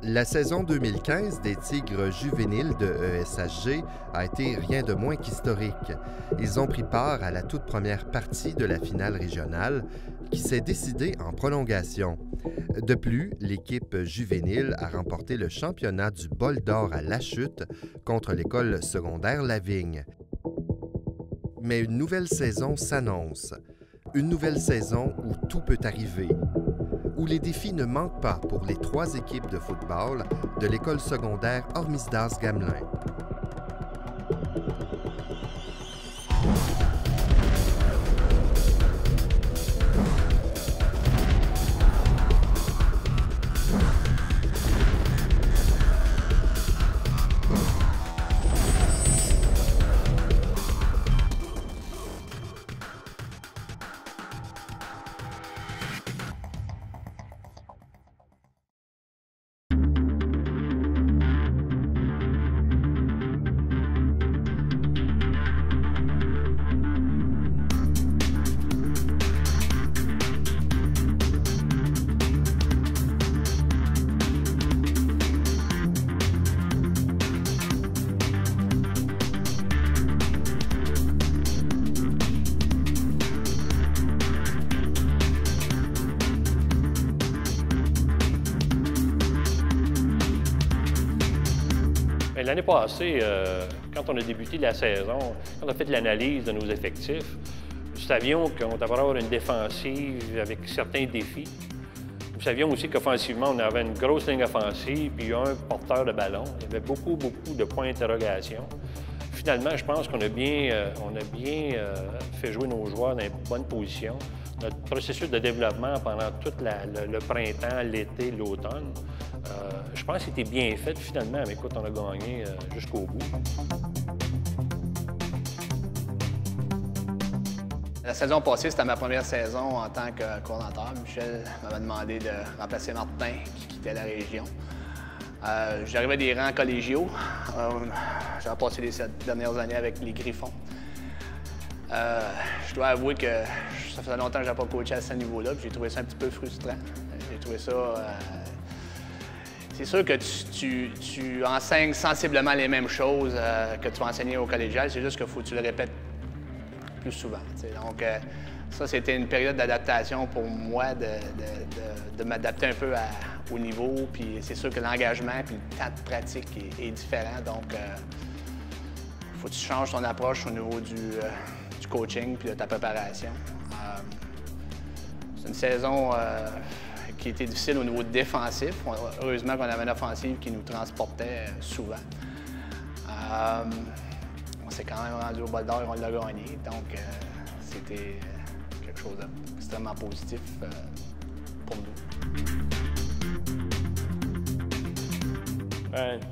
La saison 2015 des Tigres juvéniles de ESHG a été rien de moins qu'historique. Ils ont pris part à la toute première partie de la finale régionale qui s'est décidée en prolongation. De plus, l'équipe juvénile a remporté le championnat du Bol d'or à La Chute contre l'école secondaire Lavigne. Mais une nouvelle saison s'annonce. Une nouvelle saison où tout peut arriver. Où les défis ne manquent pas pour les 3 équipes de football de l'école secondaire Hormisdas-Gamelin. L'année passée, quand on a débuté la saison, quand on a fait l'analyse de nos effectifs, nous savions qu'on devrait avoir une défensive avec certains défis. Nous savions aussi qu'offensivement, on avait une grosse ligne offensive puis un porteur de ballon. Il y avait beaucoup de points d'interrogation. Finalement, je pense qu'on a bien fait jouer nos joueurs dans une bonne position. Notre processus de développement pendant tout le printemps, l'été, l'automne, je pense que c'était bien fait finalement. Mais écoute, on a gagné jusqu'au bout. La saison passée, c'était ma première saison en tant que coordonnateur. Michel m'avait demandé de remplacer Martin, qui quittait la région. J'arrivais des rangs collégiaux. J'ai passé les 7 dernières années avec les Griffons. Je dois avouer que ça faisait longtemps que je n'avais pas coaché à ce niveau-là, puis j'ai trouvé ça un petit peu frustrant. J'ai trouvé ça... C'est sûr que tu enseignes sensiblement les mêmes choses que tu vas enseigner au collégial, c'est juste qu'il faut que tu le répètes plus souvent. T'sais. Donc, ça, c'était une période d'adaptation pour moi, de m'adapter un peu au niveau. Puis c'est sûr que l'engagement et le temps de pratique est différent. Donc, il faut que tu changes ton approche au niveau du coaching puis de ta préparation. C'est une saison qui était difficile au niveau défensif. Heureusement qu'on avait une offensive qui nous transportait souvent. On s'est quand même rendu au Bol d'or et on l'a gagné. Donc, c'était quelque chose d'extrêmement positif pour nous.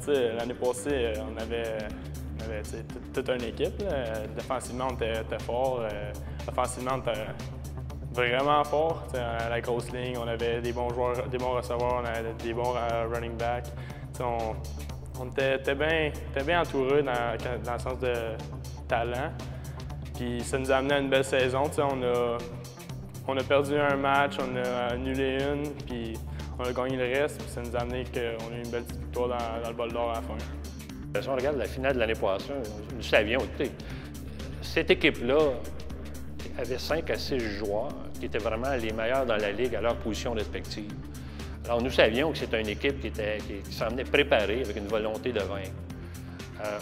L'année passée, on avait toute une équipe. Là. Défensivement, on était fort. Offensivement, on était vraiment fort. À la grosse ligne, on avait des bons joueurs, des bons receveurs, on avait des bons running backs. On était bien entourés dans le sens de talent. Puis ça nous a amené à une belle saison. On a perdu un match, on a annulé une, puis on a gagné le reste. Puis ça nous a amené qu'on a eu une belle victoire dans le Bol d'or à la fin. Si on regarde la finale de l'année passée, nous savions, écoutez, cette équipe-là avait 5 à 6 joueurs qui étaient vraiment les meilleurs dans la Ligue à leur position respective. Alors, nous savions que c'était une équipe qui s'en venait préparée avec une volonté de vaincre.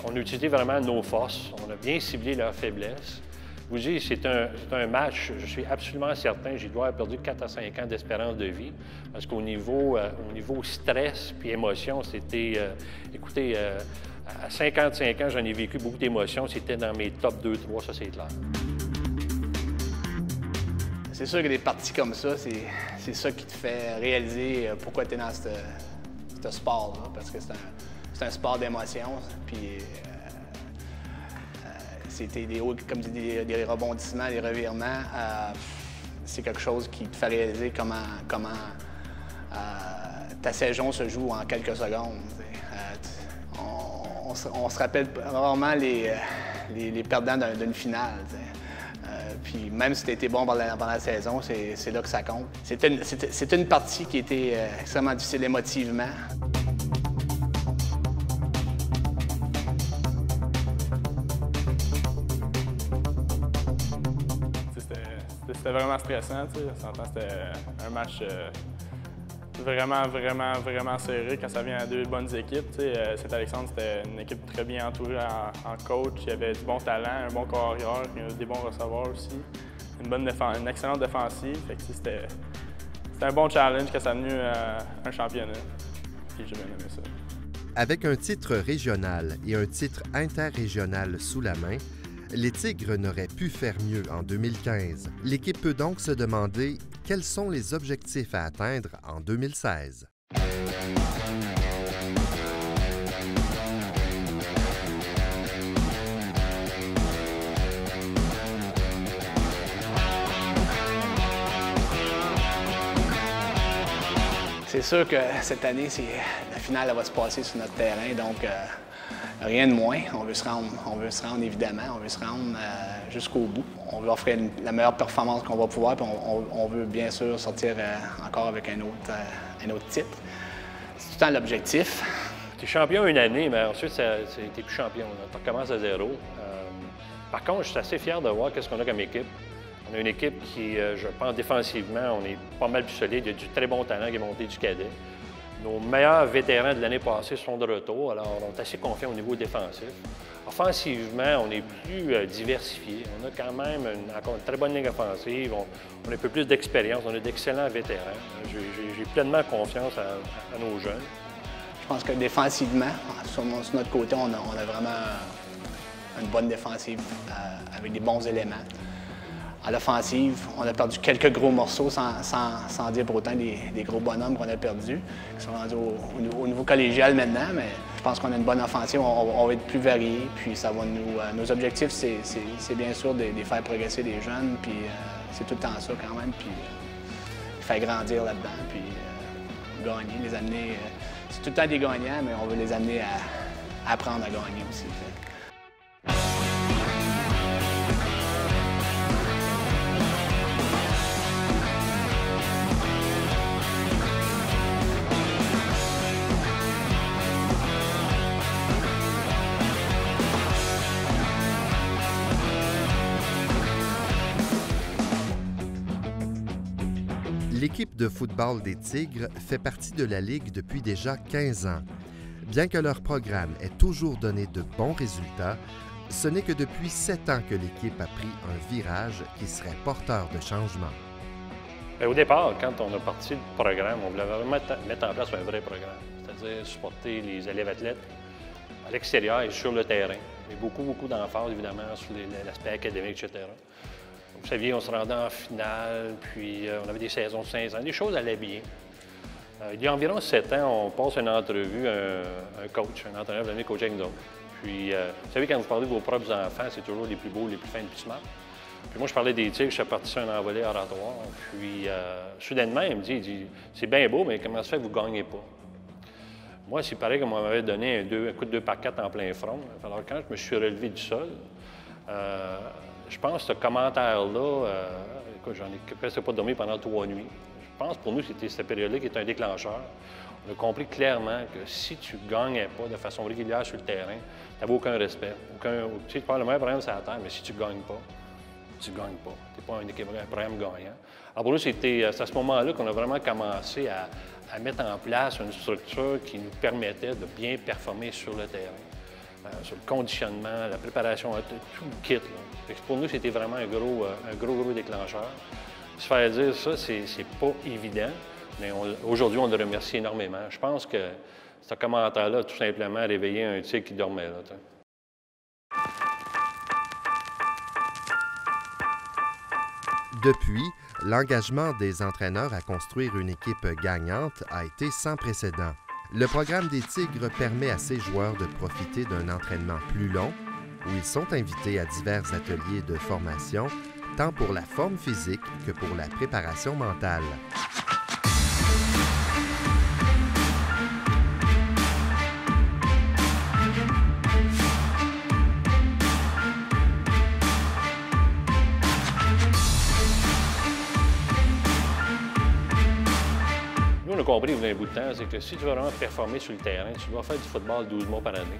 On a utilisé vraiment nos forces, on a bien ciblé leurs faiblesses. Je vous dis, c'est un match, je suis absolument certain, j'ai dû avoir perdu 4 à 5 ans d'espérance de vie, parce qu'au niveau stress puis émotion, c'était, écoutez, à 55 ans, j'en ai vécu beaucoup d'émotions, c'était dans mes top 2-3, ça c'est clair. C'est sûr que des parties comme ça, c'est ça qui te fait réaliser pourquoi tu es dans ce sport-là, parce que c'est un sport d'émotion, puis c'était des hauts, comme tu dis, des rebondissements, des revirements. C'est quelque chose qui te fait réaliser comment ta saison se joue en quelques secondes. On se rappelle rarement les perdants d'une finale. Puis même si tu étais bon pendant la saison, c'est là que ça compte. C'était une partie qui était extrêmement difficile émotivement. c'était vraiment stressant. On s'entend, c'était un match vraiment serré quand ça vient à deux bonnes équipes. Saint-Alexandre, c'était une équipe très bien entourée en coach. Il y avait du bon talent, un bon corps arrière, des bons receveurs aussi. Une excellente défensive. C'était un bon challenge que ça a venu à un championnat. Puis j'ai bien aimé ça. Avec un titre régional et un titre interrégional sous la main, les Tigres n'auraient pu faire mieux en 2015. L'équipe peut donc se demander quels sont les objectifs à atteindre en 2016. C'est sûr que cette année, la finale elle va se passer sur notre terrain, donc rien de moins. On veut se rendre évidemment, on veut se rendre jusqu'au bout. On veut offrir la meilleure performance qu'on va pouvoir, puis on veut bien sûr sortir encore avec un autre titre. C'est tout le temps l'objectif. Tu es champion une année, mais ensuite, tu n'es plus champion. Tu recommences à zéro. Par contre, je suis assez fier de voir ce qu'on a comme équipe. On a une équipe qui, je pense, défensivement, on est pas mal plus solide. Il y a du très bon talent qui est monté du cadet. Nos meilleurs vétérans de l'année passée sont de retour, alors on est assez confiants au niveau défensif. Offensivement, on est plus diversifié. On a quand même encore une très bonne ligne offensive. On a un peu plus d'expérience. On a d'excellents vétérans. J'ai pleinement confiance à nos jeunes. Je pense que défensivement, sur notre côté, on a vraiment une bonne défensive avec des bons éléments. À l'offensive, on a perdu quelques gros morceaux, sans dire pour autant des gros bonhommes qu'on a perdus, qui sont rendus au niveau collégial maintenant, mais je pense qu'on a une bonne offensive, on va être plus varié, puis ça va nos objectifs, c'est bien sûr de faire progresser les jeunes, puis c'est tout le temps ça quand même, puis faire grandir là-dedans, puis gagner, les amener, c'est tout le temps des gagnants, mais on veut les amener à apprendre à gagner aussi. L'équipe de football des Tigres fait partie de la Ligue depuis déjà 15 ans. Bien que leur programme ait toujours donné de bons résultats, ce n'est que depuis 7 ans que l'équipe a pris un virage qui serait porteur de changement. Au départ, quand on a parti le programme, on voulait vraiment mettre en place un vrai programme, c'est-à-dire supporter les élèves athlètes à l'extérieur et sur le terrain. Il y a beaucoup d'emphase, évidemment, sur l'aspect académique, etc. Vous saviez, on se rendait en finale, puis on avait des saisons de 5 ans. Les choses allaient bien. Il y a environ 7 ans, on passe une entrevue à un coach, un entraîneur venu coacher avec nous. Puis, vous savez, quand vous parlez de vos propres enfants, c'est toujours les plus beaux, les plus fins, les plus smart. Puis moi, je parlais des Tigres, je suis parti sur un envolé oratoire. Puis, soudainement, il me dit c'est bien beau, mais comment ça fait que vous ne gagnez pas? Moi, c'est pareil comme on m'avait donné un coup de 2 par 4 en plein front. Alors, quand je me suis relevé du sol, je pense que ce commentaire-là, écoute, j'en ai presque pas dormi pendant 3 nuits. Je pense pour nous, c'était cette période-là qui est un déclencheur. On a compris clairement que si tu ne gagnais pas de façon régulière sur le terrain, tu n'avais aucun respect. Tu sais, tu parles le meilleur programme sur la terre, mais si tu ne gagnes pas, tu ne gagnes pas. Tu n'es pas un programme gagnant. Alors pour nous, c'est à ce moment-là qu'on a vraiment commencé à mettre en place une structure qui nous permettait de bien performer sur le terrain. Sur le conditionnement, la préparation, tout le kit. Pour nous, c'était vraiment un gros déclencheur. Se faire dire ça, c'est pas évident, mais aujourd'hui, on le remercie énormément. Je pense que ce commentaire-là a tout simplement réveillé un tigre qui dormait là. T'sais. Depuis, l'engagement des entraîneurs à construire une équipe gagnante a été sans précédent. Le programme des Tigres permet à ces joueurs de profiter d'un entraînement plus long, où ils sont invités à divers ateliers de formation, tant pour la forme physique que pour la préparation mentale. Nous, on a compris il y a un bout de temps, c'est que si tu veux vraiment performer sur le terrain, tu dois faire du football 12 mois par année.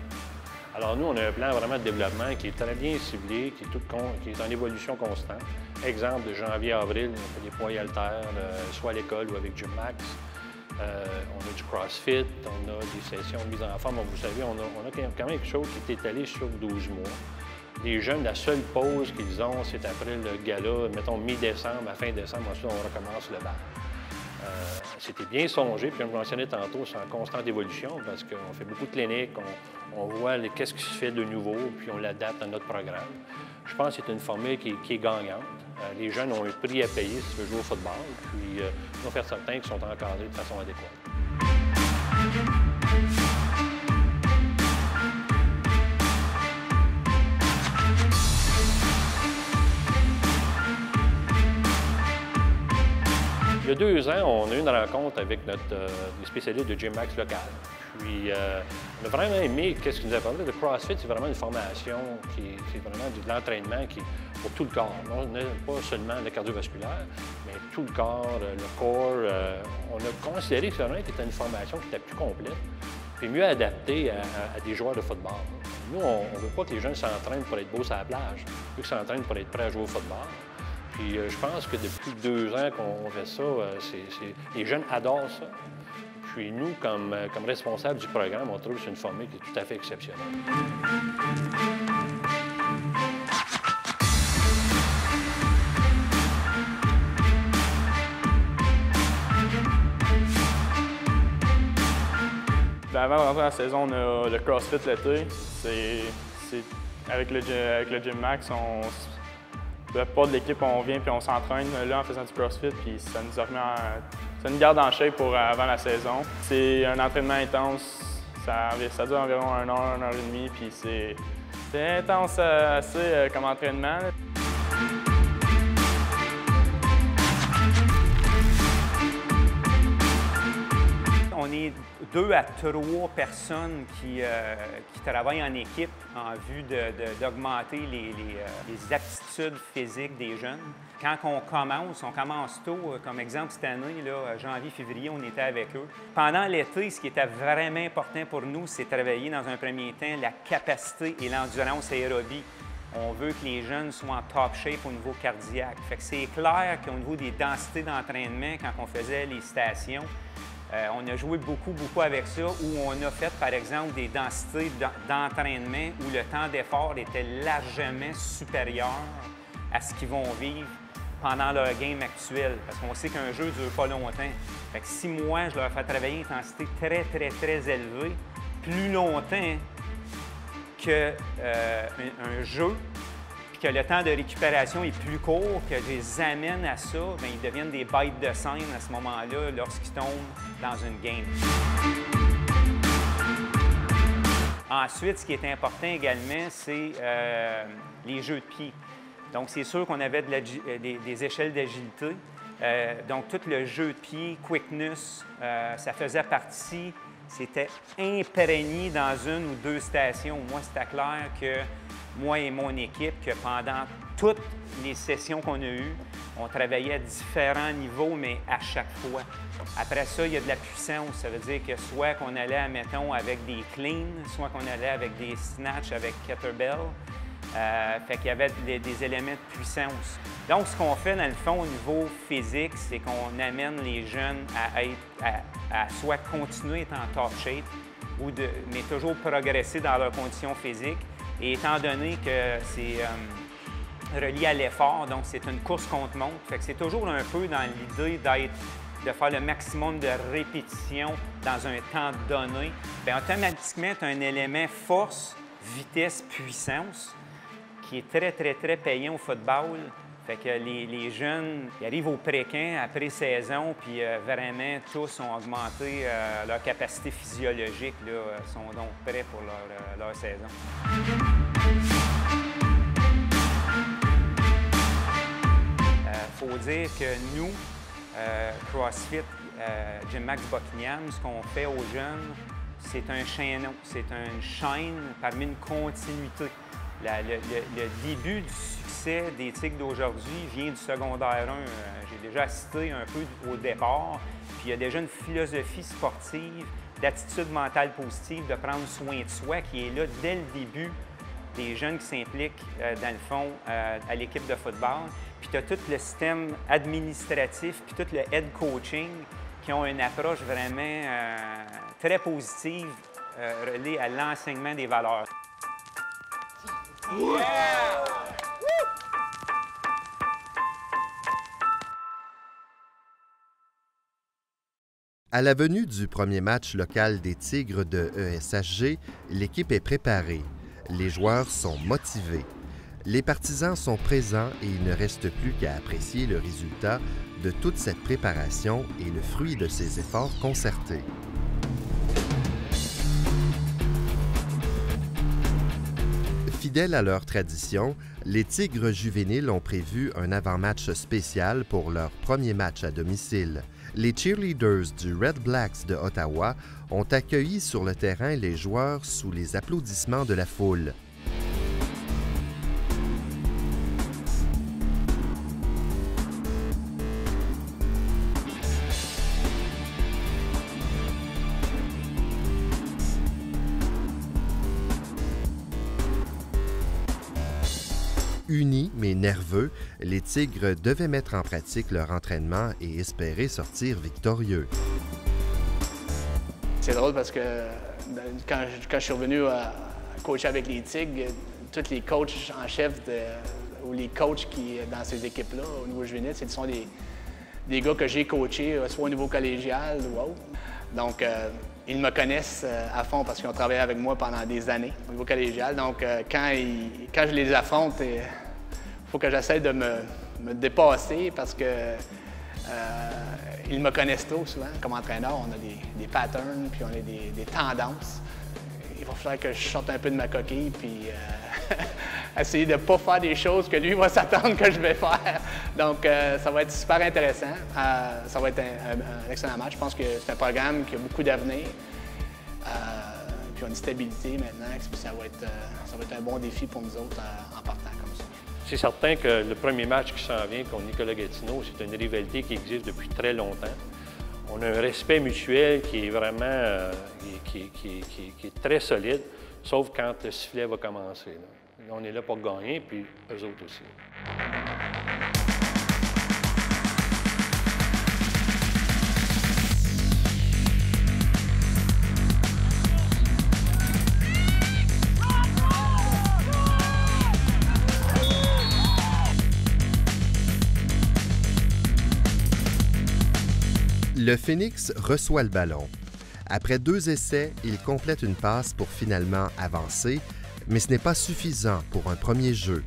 Alors nous, on a un plan vraiment de développement qui est très bien ciblé, qui est en évolution constante. Exemple, de janvier à avril, on fait des poids et haltères, soit à l'école ou avec Gym Max. On a du CrossFit, on a des sessions de mise en forme. Vous savez, on a quand même quelque chose qui est étalé sur 12 mois. Les jeunes, la seule pause qu'ils ont, c'est après le gala, mettons mi-décembre, à fin décembre, ensuite on recommence le bal. C'était bien songé, puis comme je mentionnais tantôt, c'est en constante évolution parce qu'on fait beaucoup de cliniques, on voit qu'est-ce qui se fait de nouveau, puis on l'adapte à notre programme. Je pense que c'est une formule qui est gagnante. Les jeunes ont un prix à payer si tu veux jouer au football, puis il faut faire certain qu'ils sont encadrés de façon adéquate. Il y a 2 ans, on a eu une rencontre avec les spécialistes de Gym Max local. Puis, on a vraiment aimé qu'est-ce qu'ils nous a parlé. Le CrossFit, c'est vraiment une formation qui est vraiment de l'entraînement qui est pour tout le corps. Non, pas seulement le cardiovasculaire, mais tout le corps, le corps. On a considéré que c'était une formation qui était plus complète et mieux adaptée à des joueurs de football. Nous, on ne veut pas que les jeunes s'entraînent pour être beaux sur la plage. On veut qu'ils s'entraînent pour être prêts à jouer au football. Puis je pense que depuis 2 ans qu'on fait ça, les jeunes adorent ça. Puis nous, comme responsables du programme, on trouve que c'est une formule qui est tout à fait exceptionnelle. Avant de rentrer dans la saison, on a le CrossFit l'été. Avec le Gym Max, la plupart de l'équipe, on vient puis on s'entraîne là en faisant du CrossFit, puis ça nous garde en shape pour avant la saison. C'est un entraînement intense, ça dure environ 1 heure, 1 heure et demie, puis c'est intense assez comme entraînement. On est 2 à 3 personnes qui travaillent en équipe en vue d'augmenter les aptitudes physiques des jeunes. Quand on commence tôt. Comme exemple, cette année, là, janvier-février, on était avec eux. Pendant l'été, ce qui était vraiment important pour nous, c'est de travailler dans un premier temps la capacité et l'endurance aérobie. On veut que les jeunes soient en top shape au niveau cardiaque. Fait que c'est clair qu'au niveau des densités d'entraînement, quand on faisait les stations, on a joué beaucoup avec ça, où on a fait, par exemple, des densités d'entraînement où le temps d'effort était largement supérieur à ce qu'ils vont vivre pendant leur game actuel. Parce qu'on sait qu'un jeu ne dure pas longtemps. Fait que si moi, je leur fais travailler une intensité très élevée, plus longtemps qu'un jeu, que le temps de récupération est plus court, que je les amène à ça, bien, ils deviennent des bêtes de scène à ce moment-là lorsqu'ils tombent dans une game. Ensuite, ce qui est important également, c'est les jeux de pied. Donc, c'est sûr qu'on avait des échelles d'agilité. Donc, tout le jeu de pied, quickness, ça faisait partie, c'était imprégné dans 1 ou 2 stations. Moi, c'était clair que moi et mon équipe, que pendant toutes les sessions qu'on a eues, on travaillait à différents niveaux, mais à chaque fois. Après ça, il y a de la puissance. Ça veut dire que soit qu'on allait, admettons, avec des cleans, soit qu'on allait avec des snatchs, avec kettlebell. Fait qu'il y avait des éléments de puissance. Donc, ce qu'on fait, dans le fond, au niveau physique, c'est qu'on amène les jeunes à soit continuer à être en top shape, mais toujours progresser dans leurs conditions physiques. Et étant donné que c'est relié à l'effort, donc c'est une course contre montre, fait que c'est toujours un peu dans l'idée de faire le maximum de répétitions dans un temps donné. Bien, automatiquement, tu as un élément force, vitesse, puissance qui est très payant au football. Fait que les jeunes, ils arrivent au pré-camp après saison, puis vraiment tous ont augmenté leur capacité physiologique, là, sont donc prêts pour leur saison. Il faut dire que nous, CrossFit, Gym Max Buckingham, ce qu'on fait aux jeunes, c'est un chaînon, c'est une chaîne parmi une continuité. Le début du succès des Tigres d'aujourd'hui vient du secondaire 1. J'ai déjà assisté un peu au départ, Puis il y a déjà une philosophie sportive, d'attitude mentale positive, de prendre soin de soi qui est là dès le début des jeunes qui s'impliquent, dans le fond, à l'équipe de football. Puis tu as tout le système administratif, puis tout le head coaching qui ont une approche vraiment très positive reliée à l'enseignement des valeurs. Yeah! À la venue du premier match local des Tigres de ESHG, l'équipe est préparée. Les joueurs sont motivés. Les partisans sont présents et il ne reste plus qu'à apprécier le résultat de toute cette préparation et le fruit de ces efforts concertés. Fidèles à leur tradition, les Tigres juvéniles ont prévu un avant-match spécial pour leur premier match à domicile. Les cheerleaders du Red Blacks de Ottawa ont accueilli sur le terrain les joueurs sous les applaudissements de la foule. Unis mais nerveux, les Tigres devaient mettre en pratique leur entraînement et espérer sortir victorieux. C'est drôle parce que quand je suis revenu à coacher avec les Tigres, tous les coachs en chef ou les coachs qui dans ces équipes-là au niveau juvénile, ce sont des gars que j'ai coachés, soit au niveau collégial ou autre. Donc, ils me connaissent à fond parce qu'ils ont travaillé avec moi pendant des années au niveau collégial. Donc, quand je les affronte, il faut que j'essaie de me dépasser parce que ils me connaissent trop souvent. Comme entraîneur, on a des patterns, puis on a des tendances. Il va falloir que je sorte un peu de ma coquille, puis essayer de ne pas faire des choses que lui va s'attendre que je vais faire. Donc, ça va être super intéressant. Ça va être un excellent match. Je pense que c'est un programme qui a beaucoup d'avenir. Puis on a une stabilité maintenant. Ça va être un bon défi pour nous autres en partant comme ça. C'est certain que le premier match qui s'en vient contre Nicolas Gatineau, c'est une rivalité qui existe depuis très longtemps. On a un respect mutuel qui est vraiment qui est très solide, sauf quand le sifflet va commencer. Là. On est là pour gagner, puis eux autres aussi. Le Phoenix reçoit le ballon. Après 2 essais, il complète une passe pour finalement avancer, mais ce n'est pas suffisant pour un premier jeu.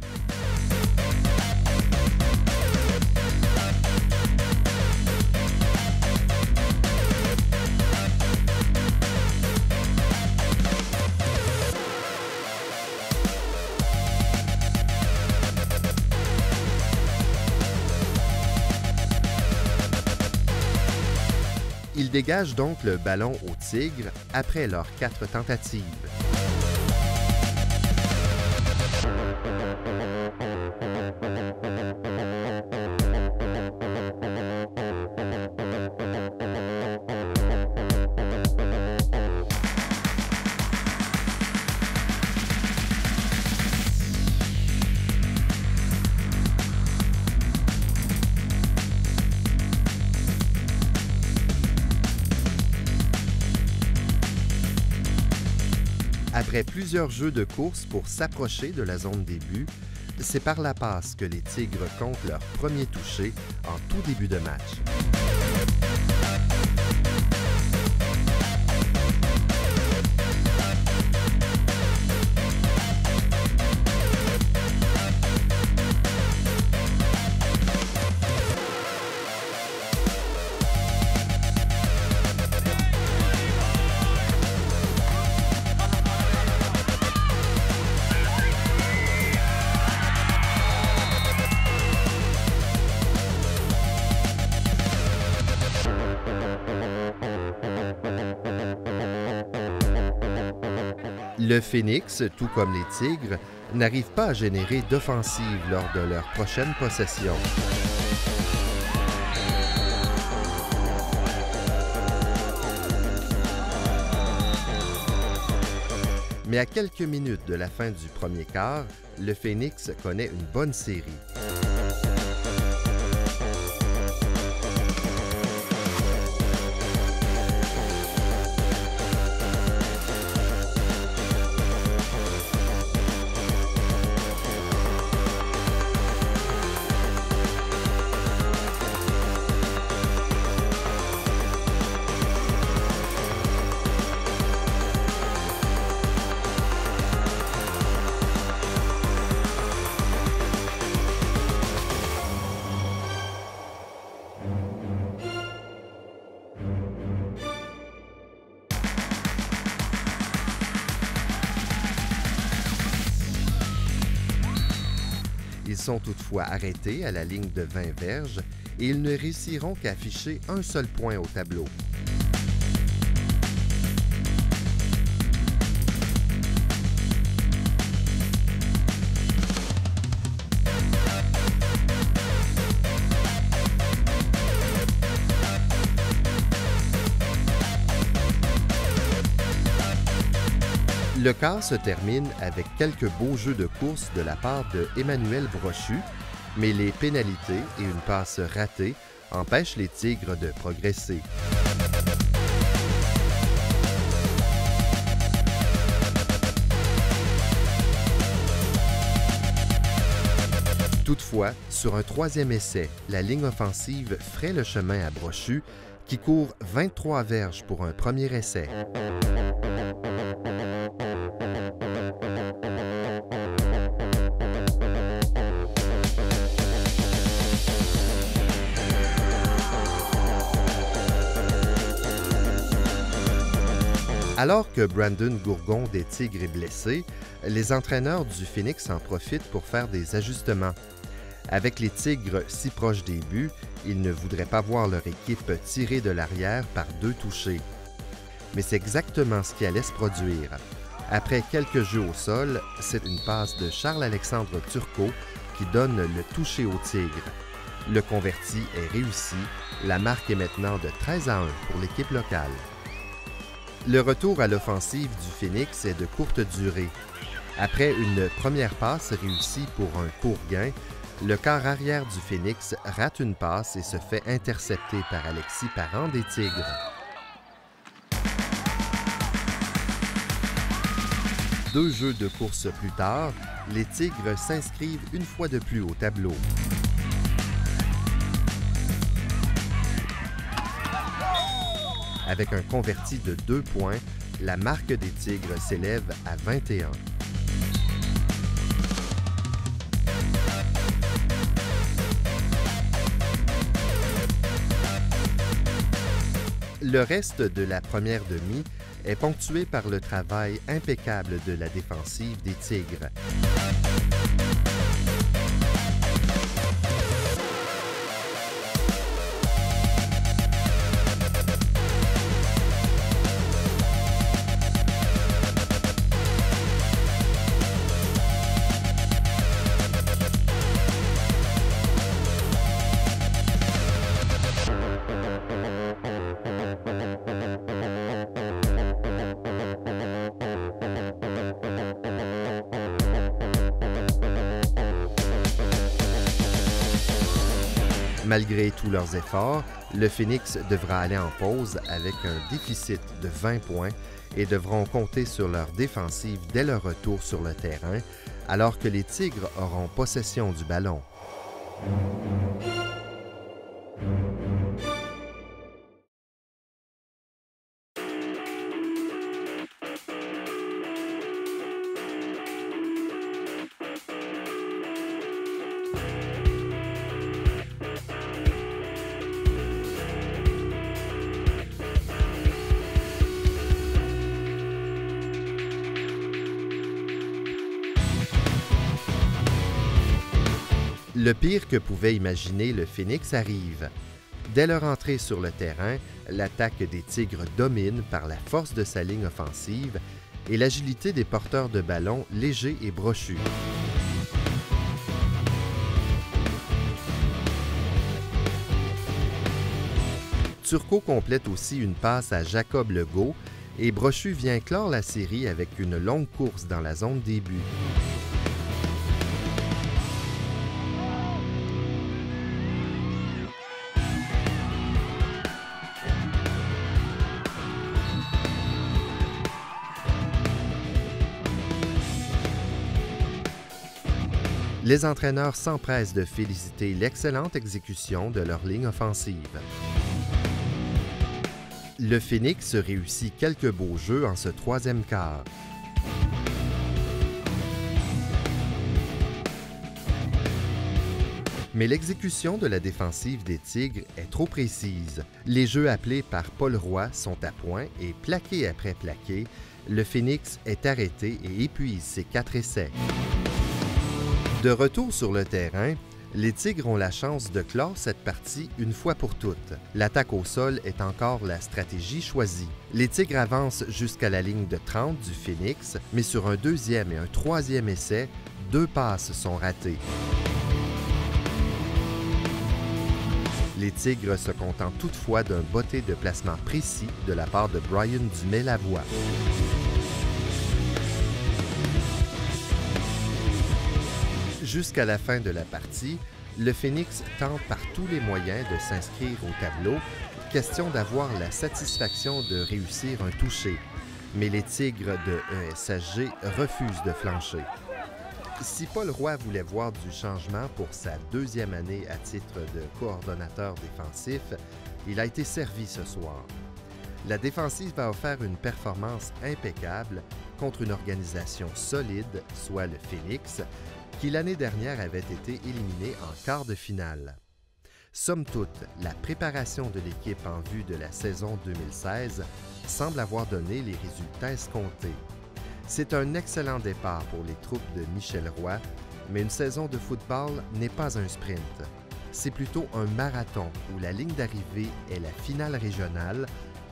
Ils dégagent donc le ballon aux Tigres après leurs 4 tentatives. Après plusieurs jeux de course pour s'approcher de la zone des buts, c'est par la passe que les Tigres comptent leur premier touché en tout début de match. Le Phoenix, tout comme les Tigres, n'arrive pas à générer d'offensive lors de leur prochaine possession. Mais à quelques minutes de la fin du premier quart, le Phoenix connaît une bonne série. Ils sont toutefois arrêtés à la ligne de 20 verges et ils ne réussiront qu'à afficher un seul point au tableau. Le quart se termine avec quelques beaux jeux de course de la part de Emmanuel Brochu, mais les pénalités et une passe ratée empêchent les Tigres de progresser. Toutefois, sur un troisième essai, la ligne offensive ferait le chemin à Brochu, qui court 23 verges pour un premier essai. Alors que Brandon Gourgon des Tigres est blessé, les entraîneurs du Phoenix en profitent pour faire des ajustements. Avec les Tigres si proches des buts, ils ne voudraient pas voir leur équipe tirer de l'arrière par 2 touchés. Mais c'est exactement ce qui allait se produire. Après quelques jeux au sol, c'est une passe de Charles-Alexandre Turcot qui donne le toucher aux Tigres. Le converti est réussi. La marque est maintenant de 13-1 pour l'équipe locale. Le retour à l'offensive du Phoenix est de courte durée. Après une première passe réussie pour un court gain, le quart arrière du Phoenix rate une passe et se fait intercepter par Alexis Parent des Tigres. Deux jeux de course plus tard, les Tigres s'inscrivent une fois de plus au tableau. Avec un converti de 2 points, la marque des Tigres s'élève à 21. Le reste de la première demi est ponctué par le travail impeccable de la défensive des Tigres. Malgré tous leurs efforts, le Phoenix devra aller en pause avec un déficit de 20 points et devront compter sur leur défensive dès leur retour sur le terrain, alors que les Tigres auront possession du ballon. Le pire que pouvait imaginer le Phoenix arrive. Dès leur entrée sur le terrain, l'attaque des Tigres domine par la force de sa ligne offensive et l'agilité des porteurs de ballon légers et brochus. Turcot complète aussi une passe à Jacob Legault Et Brochu vient clore la série avec une longue course dans la zone des buts. Les entraîneurs s'empressent de féliciter l'excellente exécution de leur ligne offensive. Le Phénix réussit quelques beaux jeux en ce troisième quart. Mais l'exécution de la défensive des Tigres est trop précise. Les jeux appelés par Paul Roy sont à point et plaqué après plaqué, le Phénix est arrêté et épuise ses 4 essais. De retour sur le terrain, les Tigres ont la chance de clore cette partie une fois pour toutes. L'attaque au sol est encore la stratégie choisie. Les Tigres avancent jusqu'à la ligne de 30 du Phénix, mais sur un deuxième et un troisième essai, 2 passes sont ratées. Les Tigres se contentent toutefois d'un botté de placement précis de la part de Brian Dumais-Lavoie. Jusqu'à la fin de la partie, le Phénix tente par tous les moyens de s'inscrire au tableau, question d'avoir la satisfaction de réussir un toucher. Mais les Tigres de ESHG refusent de flancher. Si Paul Roy voulait voir du changement pour sa deuxième année à titre de coordonnateur défensif, il a été servi ce soir. La défensive a offert une performance impeccable contre une organisation solide, soit le Phénix, qui l'année dernière avait été éliminé en quart de finale. Somme toute, la préparation de l'équipe en vue de la saison 2016 semble avoir donné les résultats escomptés. C'est un excellent départ pour les troupes de Michel Roy, mais une saison de football n'est pas un sprint. C'est plutôt un marathon où la ligne d'arrivée est la finale régionale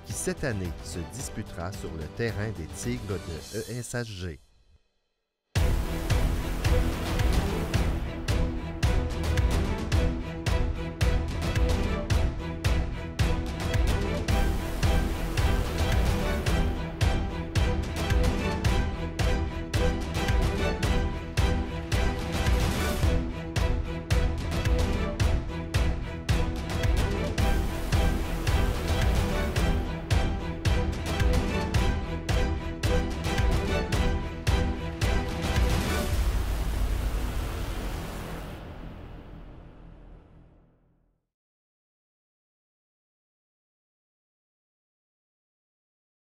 qui, cette année, se disputera sur le terrain des Tigres de ESHG.